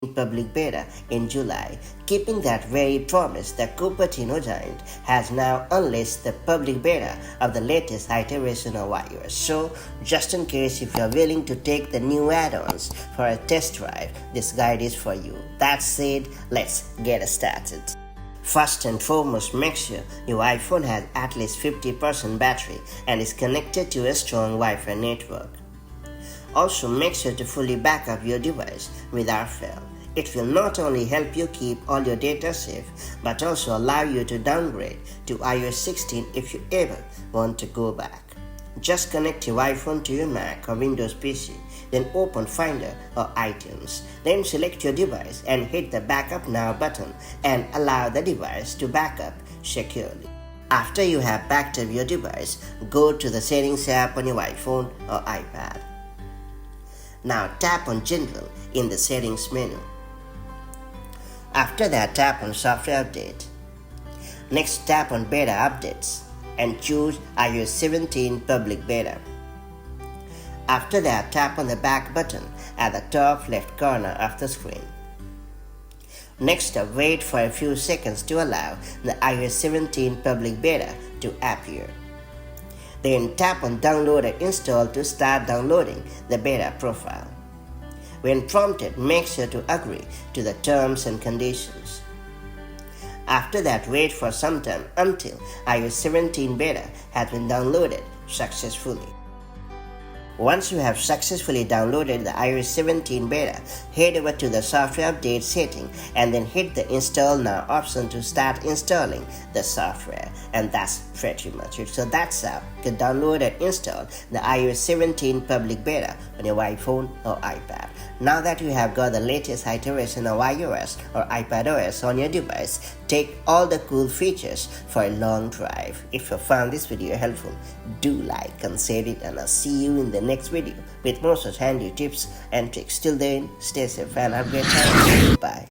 public beta in July. Keeping that very promise, the Cupertino giant has now unleashed the public beta of the latest iteration of iOS. So, just in case if you're willing to take the new add-ons for a test drive, this guide is for you. That said, let's get started. First and foremost, make sure your iPhone has at least 50% battery and is connected to a strong Wi-Fi network. Also, make sure to fully back up your device without fail. It will not only help you keep all your data safe, but also allow you to downgrade to iOS 16 if you ever want to go back. Just connect your iPhone to your Mac or Windows PC, then open Finder or iTunes. Then select your device and hit the Backup Now button and allow the device to back up securely. After you have backed up your device, go to the Settings app on your iPhone or iPad. Now tap on General in the Settings menu. After that, tap on Software Update. Next, tap on Beta Updates and choose iOS 17 Public Beta. After that, tap on the back button at the top left corner of the screen. Next, wait for a few seconds to allow the iOS 17 Public Beta to appear. Then tap on Download and Install to start downloading the beta profile. When prompted, make sure to agree to the terms and conditions. After that, wait for some time until iOS 17 beta has been downloaded successfully. Once you have successfully downloaded the iOS 17 beta, head over to the software update setting and then hit the Install Now option to start installing the software. And that's pretty much it. So that's how you can download and install the iOS 17 public beta on your iPhone or iPad. Now that you have got the latest iteration of iOS or iPadOS on your device, take all the cool features for a long drive. If you found this video helpful, do like and share it, and I'll see you in the next video with more such handy tips and tricks. Till then, stay safe and have a great time. Bye.